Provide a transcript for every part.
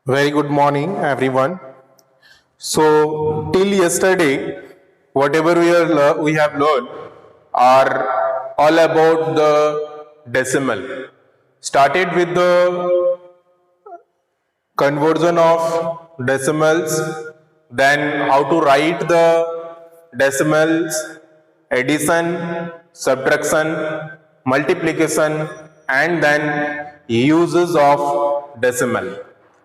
Very good morning, everyone. So, till yesterday, whatever we have learned are all about the decimal. Started with the conversion of decimals, then how to write the decimals, addition, subtraction, multiplication, and then uses of decimal.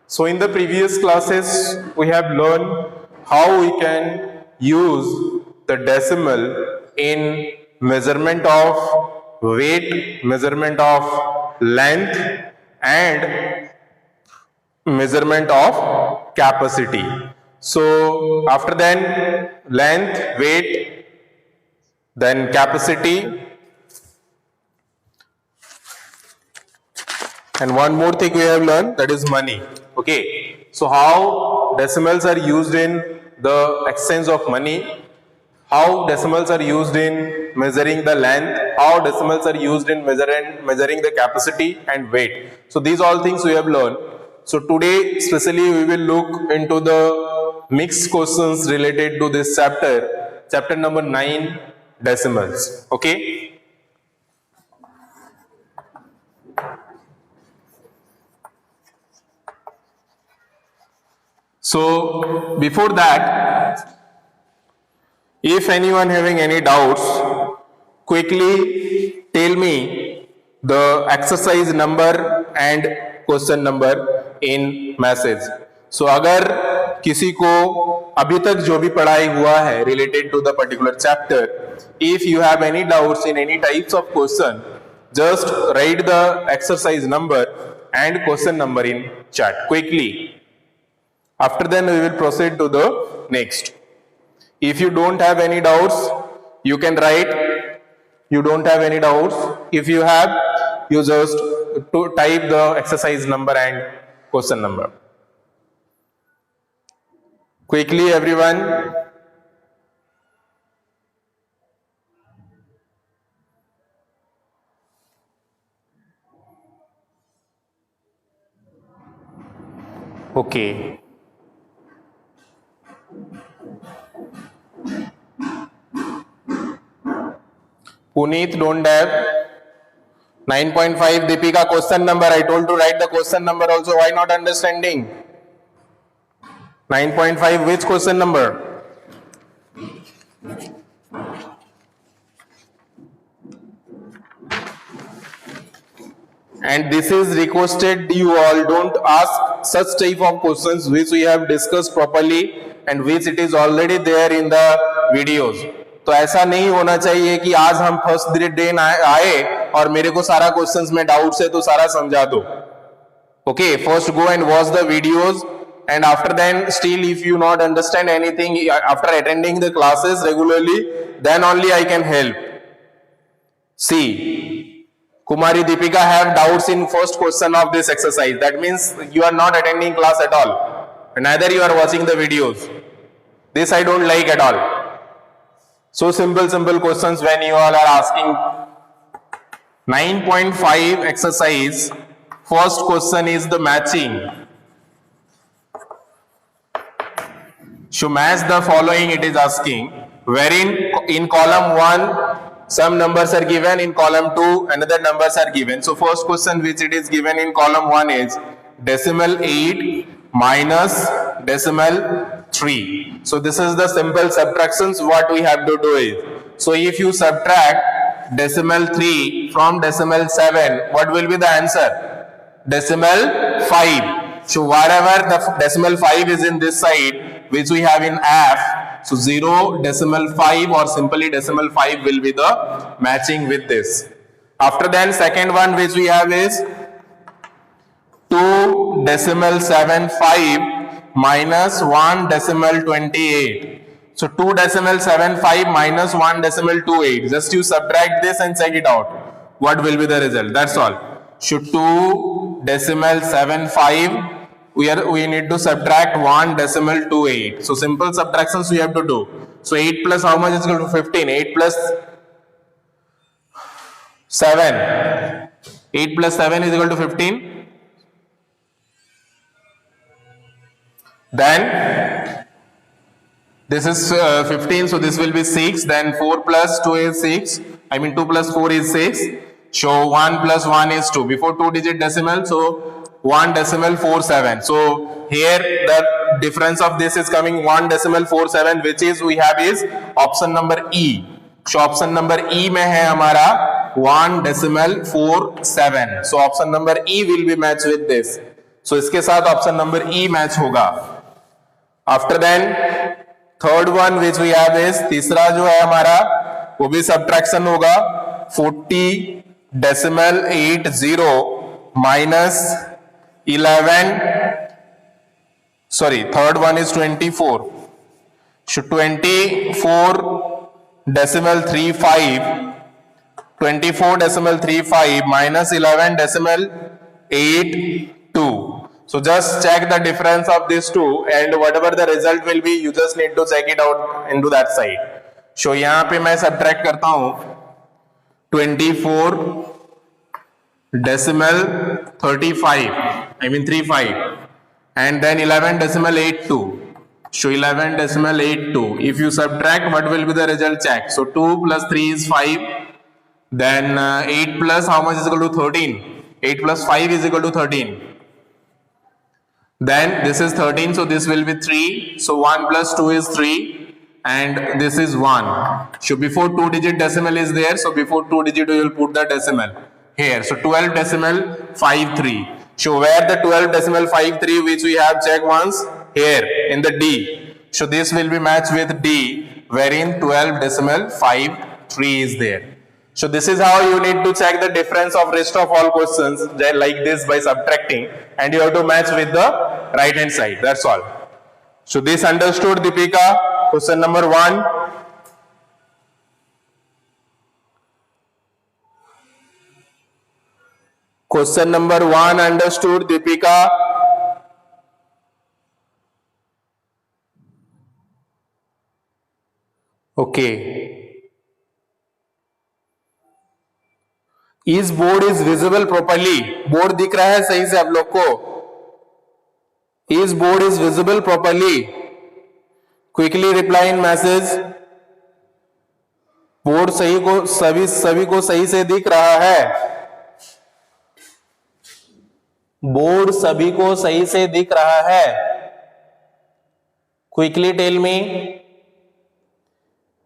So in the previous classes, we have learned how we can use the decimal in measurement of weight, measurement of length, and measurement of capacity. So after then length, weight, then capacity, and one more thing we have learned, that is money. Okay, so how decimals are used in the exchange of money, how decimals are used in measuring the length, how decimals are used in measuring the capacity and weight. So these all things we have learned. So today especially we will look into the mixed questions related to this chapter number 9, decimals. Okay. So before that, if anyone having any doubts, quickly tell me the exercise number and question number in message. So अगर किसी को अभी तक जो भी पढ़ाई हुआ है related to the particular chapter, if you have any doubts in any types of question, just write the exercise number and question number in chat quickly. After then we will proceed to the next. If you don't have any doubts, you can write. You don't have any doubts. If you have, you just type the exercise number and question number. Quickly, everyone. Okay. Puneet don't have. 9.5 Deepika question number. I told to write the question number also. Why not understanding? 9.5 which question number? And this is requested, you all don't ask such type of questions which we have discussed properly and which it is already there in the videos. तो ऐसा नहीं होना चाहिए कि आज हम first day आए और मेरे को सारा क्वेश्चंस में डाउट्स है तो सारा समझा दो. Okay, first go and watch the videos, and after then still if you not understand anything after attending the classes regularly, then only I can help. See, Kumari Deepika have doubts in first question of this exercise. That means you are not attending class at all. Neither you are watching the videos. This I don't like at all. So simple questions when you all are asking. 9.5 exercise. First question is the matching. So match the following, it is asking, wherein in column 1 some numbers are given, in column 2 another numbers are given. So first question which it is given in column 1 is decimal 8 minus decimal 3. So this is the simple subtractions what we have to do is. So if you subtract decimal 3 from decimal 7, what will be the answer? Decimal 5. So wherever the decimal 5 is in this side, which we have in F, so 0 decimal 5 or simply decimal 5 will be the matching with this. After then second one which we have is 2 decimal 75 minus 1 decimal 28. So 2 decimal 75 minus 1 decimal 28. Just you subtract this and check it out. What will be the result? That's all. So 2 decimal 75, we need to subtract 1 decimal 28. So simple subtractions we have to do. So 8 plus how much is equal to 15? 8 plus 7. 8 plus 7 is equal to 15. then this is 15, so this will be 6, then 4 plus 2 is 6, I mean 2 plus 4 is 6, so 1 plus 1 is 2, before 2 digit decimal, so 1.47. So here the difference of this is coming 1.47, which is we have is option number E. So option number E में है हमारा 1.47. So option number E will be matched with this. So इसके साथ option number E match होगा. After then third one which we have is तीसरा जो है हमारा वो भी subtraction होगा 40.80 minus 11, sorry, third one is 24. So 24.35 minus 11.82. So just check the difference of these two, and whatever the result will be, you just need to check it out into that side. So यहाँ पे मैं subtract करता हूँ 24.35 and then 11.82. So 11.82. If you subtract, what will be the result? Check. So 2 plus 3 is 5. Then 8 plus how much is equal to 13? 8 plus 5 is equal to 13. Then this is 13, so this will be 3. So 1 plus 2 is 3. And this is 1. So before 2 digit decimal is there, so before 2 digit you will put the decimal here. So 12.53. So where the 12.53 which we have checked once? Here in the D. So this will be matched with D, wherein 12.53 is there. So this is how you need to check the difference of rest of all questions like this by subtracting, and you have to match with the right hand side. That's all. So this understood, Deepika? Question number 1. Question number 1 understood, Deepika? Okay. Is board is visible properly? Board दिख रहा है सही से आप लोग को? Is board is visible properly? Quickly reply in message. Board सही को सभी को सही से दिख रहा है? बोर्ड सभी को सही से दिख रहा है? Quickly tell me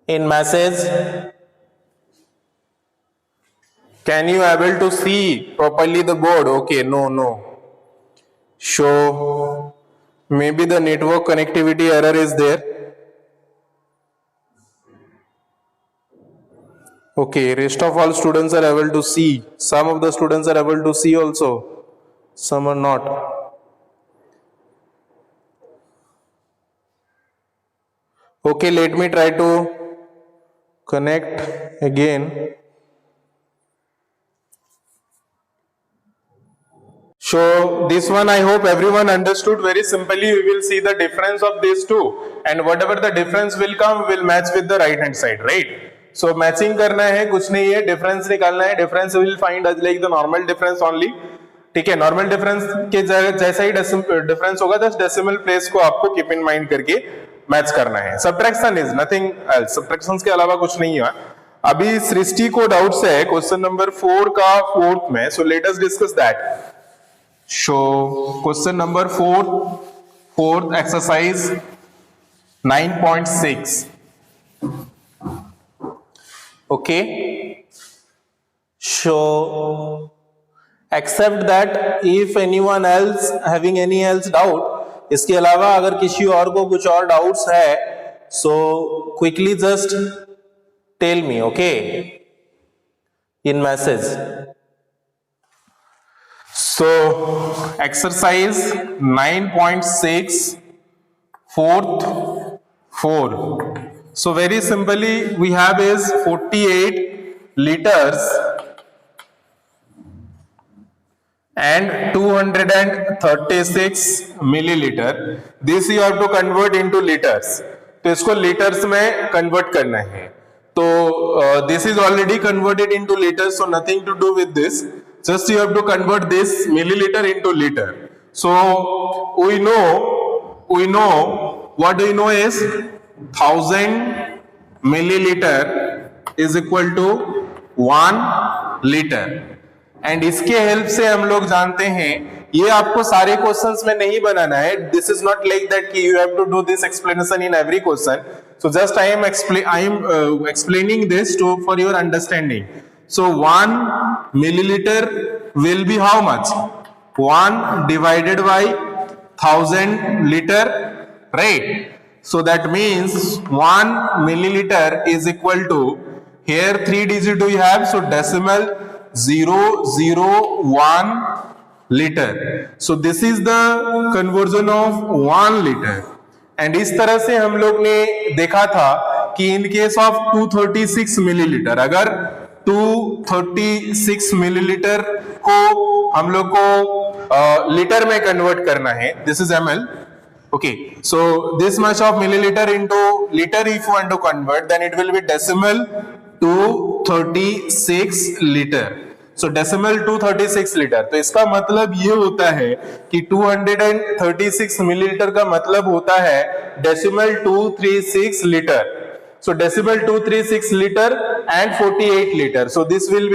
in message. Can you able to see properly the board? Okay, no. So maybe the network connectivity error is there. Okay, rest of all students are able to see. Some of the students are able to see also. Some are not. Okay, let me try to connect again. So this one I hope everyone understood very simply. We will see the difference of these two, and whatever the difference will come will match with the right hand side, right? So matching करना है, कुछ नहीं है, difference निकालना है. Difference will find as like the normal difference only. ठीक है, normal difference के जैसा ही difference होगा, just decimal place को आपको keep in mind करके मैच करना है. Subtraction is nothing else. Subtractions के अलावा कुछ नहीं है. अभी सृष्टि को डाउट्स है क्वेश्चन नंबर 4 का 4th में. So let us discuss that. So question number 4, 4th exercise 9.6. Okay. So accept that if anyone else having any else doubt, इसके अलावा अगर किसी और को कुछ और डाउट्स है, so quickly just tell me, okay, in message. So exercise 9.6 4th 4. So very simply we have is 48 liters and 236 milliliter. This you have to convert into liters. तो इसको liters में convert करना है. तो this is already converted into liters, so nothing to do with this. Just you have to convert this milliliter into liter. So we know we know, what do you know is 1000 milliliter is equal to 1 liter. And इसके help से हम लोग जानते हैं, ये आपको सारे questions में नहीं बनाना है. This is not like that कि you have to do this explanation in every question. So just I am explaining this to for your understanding. So 1 milliliter will be how much? 1 divided by 1000 liter, right? So that means 1 milliliter is equal to, here 3 digit do you have, so decimal 001 liter. So this is the conversion of 1 liter. And इस तरह से हम लोग ने देखा था कि in case of 236 milliliter, अगर 236 milliliter को हम लोग को लीटर में कन्वर्ट करना है, this is ml. Okay, so this much of milliliter into liter if you want to convert, then it will be decimal 236 liter. So decimal 236 liter. तो इसका मतलब ये होता है कि 236 मिलीलीटर का मतलब होता है decimal 236 liter. So decimal 236 liter and 48 liter. So this will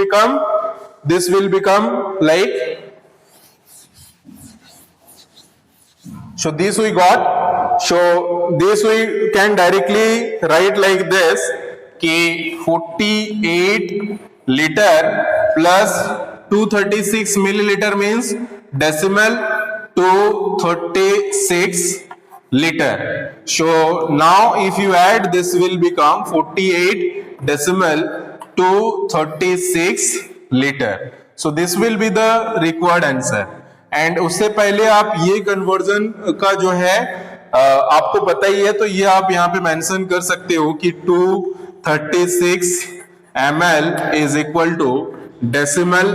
become like, so this we got. So this we can directly write like this कि 48 liter plus 236 milliliter means decimal 236 liter. So now if you add, this will become 48 decimal 236 liter. So this will be the required answer. And उससे पहले आप ये conversion का जो है आपको पता ही है, तो ये आप यहाँ पे मेंशन कर सकते हो कि 236 ml is equal to decimal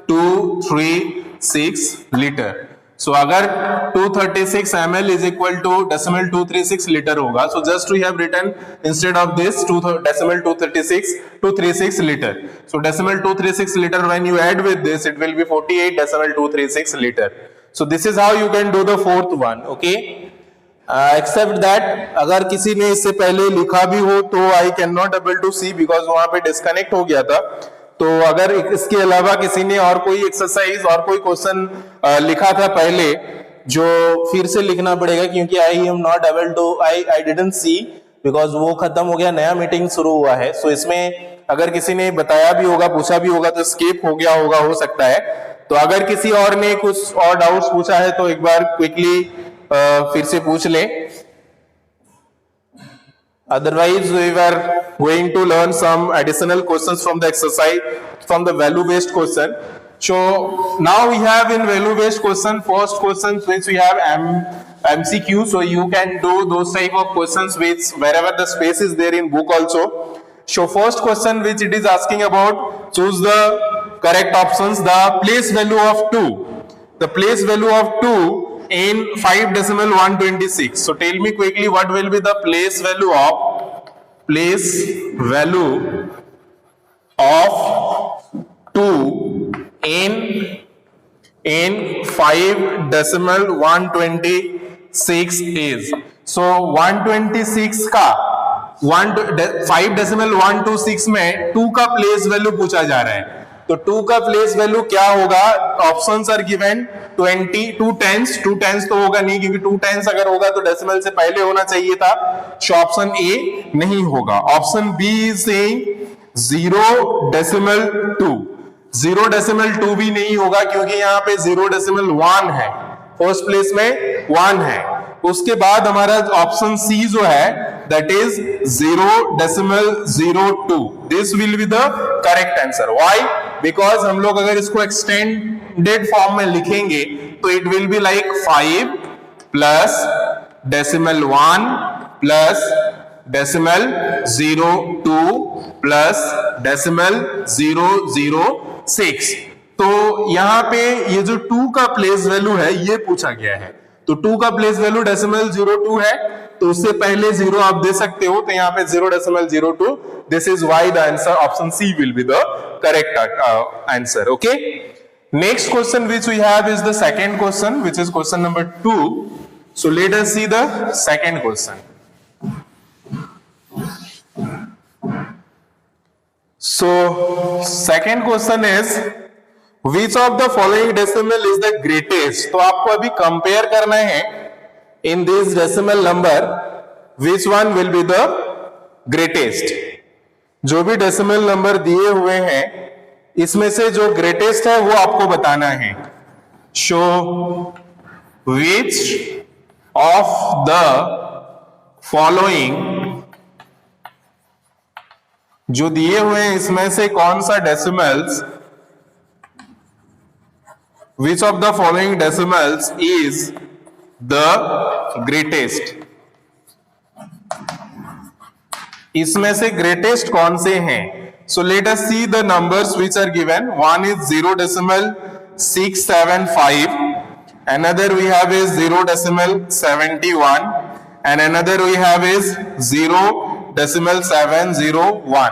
236 liter. So अगर 236 ml is equal to decimal 236 liter होगा, so just we have written instead of this decimal 236 liter. So decimal 236 liter, when you add with this, it will be 48 decimal 236 liter. So this is how you can do the fourth one. Okay. Except that अगर किसी ने इससे पहले लिखा भी हो तो I can not able to see because वहां पे डिस्कनेक्ट हो गया था. तो अगर इसके अलावा किसी ने और कोई एक्सरसाइज और कोई क्वेश्चन लिखा था पहले, जो फिर से लिखना पड़ेगा क्योंकि I am not able to, I didn't see because वो खत्म हो गया, नया मीटिंग शुरू हुआ है. सो इसमें अगर किसी ने बताया भी होगा, पूछा भी होगा, तो स्किप हो गया होगा, हो सकता है. तो अगर किसी और ने कुछ और डाउट्स पूछा है तो एक बार क्विकली फिर से पूछ ले. Otherwise we were going to learn some additional questions from the exercise, from the value based question. So now we have in value based question, first questions which we have MCQ. So you can do those type of questions which wherever the space is there in book also. So first question which it is asking about, choose the correct options. The place value of 2. The place value of 2 in 5 decimal 126. So tell me quickly what will be the place value of 2 in 5 decimal 126 is. So 126 का 5 decimal 126 में 2 का place value पूछा जा रहा है. तो 2 का place value क्या होगा? ऑप्शंस आर गिवन 20, 2 टेंस तो होगा नहीं, क्योंकि 2 टेंस अगर होगा तो डेसिमल से पहले होना चाहिए था. सो ऑप्शन ए नहीं होगा. Option B is saying 0 decimal 2. 0 decimal 2 भी नहीं होगा क्योंकि यहाँ पे 0 decimal 1 है, फर्स्ट प्लेस में 1 है. उसके बाद हमारा ऑप्शन सी जो है that is 0 decimal 02. This will be the correct answer. Why? Because हम लोग अगर इसको extended form में लिखेंगे तो it will be like 5 plus decimal 1 plus decimal 02 plus decimal 006. तो यहाँ पे ये जो 2 का प्लेस वैल्यू है ये पूछा गया है. तो 2 का प्लेस वैल्यू डेसिमल 02 है, तो उससे पहले 0 आप दे सकते हो, तो यहाँ पे 0 decimal 02. This is why the answer option C will be the correct answer. Okay. Next question which we have is the second question, which is question number 2. So let us see the second question. So second question is which of the following decimal is the greatest? तो आपको अभी compare करना है in this decimal number which one will be the greatest. जो भी decimal number दिए हुए हैं इसमें से जो ग्रेटेस्ट है वो आपको बताना है. Show which of the following, जो दिए हुए हैं इसमें से कौन सा decimals, which of the following decimals is the greatest, इसमें से ग्रेटेस्ट कौन से हैं. So let us see the numbers which are given. One is 0.675, another we have is 0.71, and another we have is 0.701.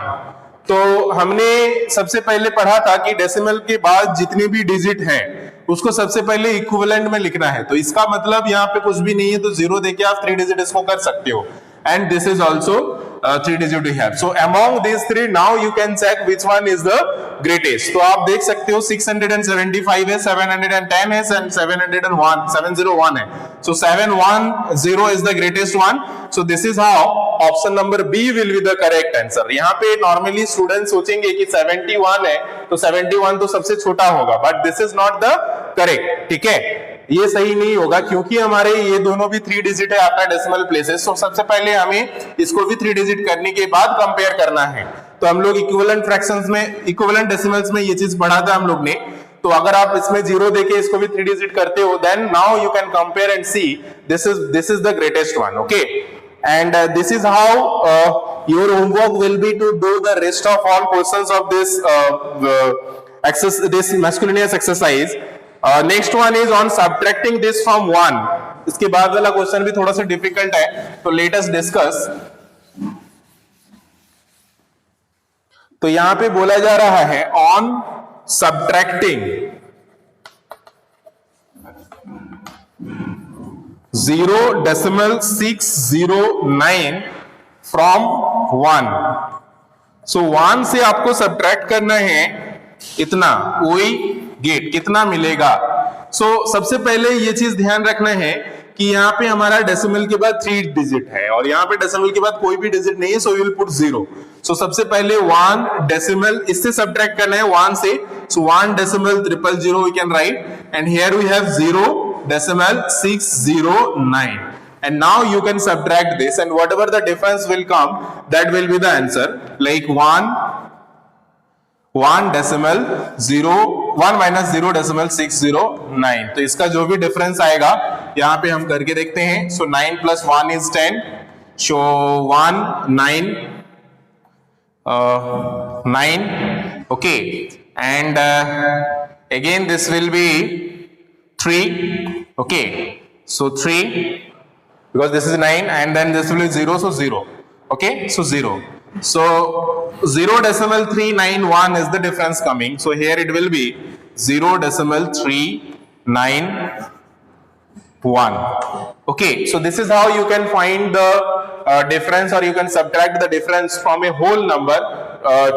तो हमने सबसे पहले पढ़ा था कि डेसिमल के बाद जितने भी डिजिट हैं उसको सबसे पहले इक्विवेलेंट में लिखना है. तो इसका मतलब यहाँ पे कुछ भी नहीं है, तो 0 देके आप 3 डिजिट इसको कर सकते हो. And this is also 3 digit we have. So among these three, now you can check which one is the greatest. तो आप देख सकते हो 675 है, 710 है, 701 है. So 710 is the greatest one. So this is how option number B will be the correct answer. यहाँ पे normally students सोचेंगे कि 71 है, तो 71 तो सबसे छोटा होगा, but this is not the correct. ठीक है, ये सही नहीं होगा क्योंकि हमारे ये दोनों भी 3 डिजिट है आफ्टर डेसिमल प्लेसेस. तो सबसे पहले हमें इसको भी 3 डिजिट करने के बाद कंपेयर करना है. तो हम लोग इक्विवेलेंट फ्रैक्शंस में, इक्विवेलेंट डेसिमल्स में ये चीज पढ़ा था हम लोग ने. तो अगर आप इसमें 0 देके इसको भी 3 डिजिट करते हो, then now you can compare and see this is the greatest one. Okay, and this is how your homework will be to do the rest of all questions of this miscellaneous exercise. Next one is on subtracting this from 1. इसके बाद वाला question भी थोड़ा सा difficult है, तो let us discuss. तो यहां पे बोला जा रहा है ऑन सब्ट्रैक्टिंग 0.609 फ्रॉम 1. सो 1 से आपको सब्ट्रैक्ट करना है इतना, वही गेट कितना मिलेगा. सो सबसे पहले ये चीज ध्यान रखना है कि यहाँ पे हमारा डेसिमल के बाद 3 डिजिट है और यहाँ पे डेसिमल के बाद कोई भी डिजिट नहीं है, सो वी विल पुट 0. सो सबसे पहले 1 डेसिमल इससे सब्ट्रैक्ट करना है 1 से. So 1.000 we can write, and here we have 0.609, and now you can subtract this, and whatever the difference will come, that will be the answer. Like 1 minus 0.609. तो इसका जो भी डिफरेंस आएगा यहाँ पे हम करके देखते हैं. सो 9 plus 1 is 10. So 9. Okay, and again this will be 3. Okay, so 3 because this is 9, and then this will be 0, so 0. Okay, so 0. So 0.391 is the difference coming. So here it will be 0.391. Okay, so this is how you can find the difference, or you can subtract the difference from a whole number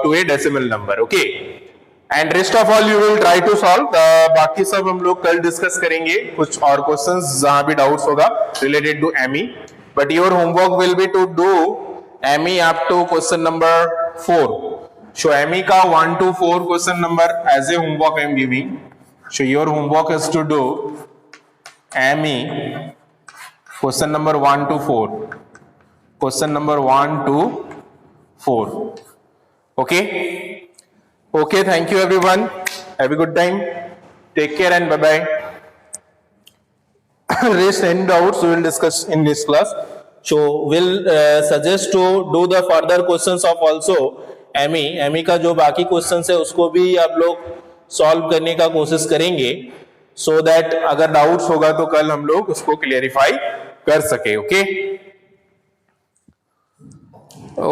to a decimal number. Okay, and rest of all you will try to solve. बाकी सब हम लोग कल discuss करेंगे, कुछ और questions जहां भी डाउट्स होगा related to ME, but your homework will be to do ME up to question number 4. So ME का 1 to 4 question number as a homework I am giving. So your homework is to do ME question number 1 to 4. Question number 1 to 4. Okay. Okay. Thank you everyone. Have a good time. Take care and bye bye. Rest any doubts we will discuss in this class. So we'll suggest to do the further questions of also ME का जो बाकी questions है उसको भी आप लोग solve करने का कोशिश करेंगे, so that अगर डाउट्स होगा तो कल हम लोग उसको क्लियरिफाई कर सके. Okay,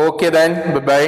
okay then bye bye.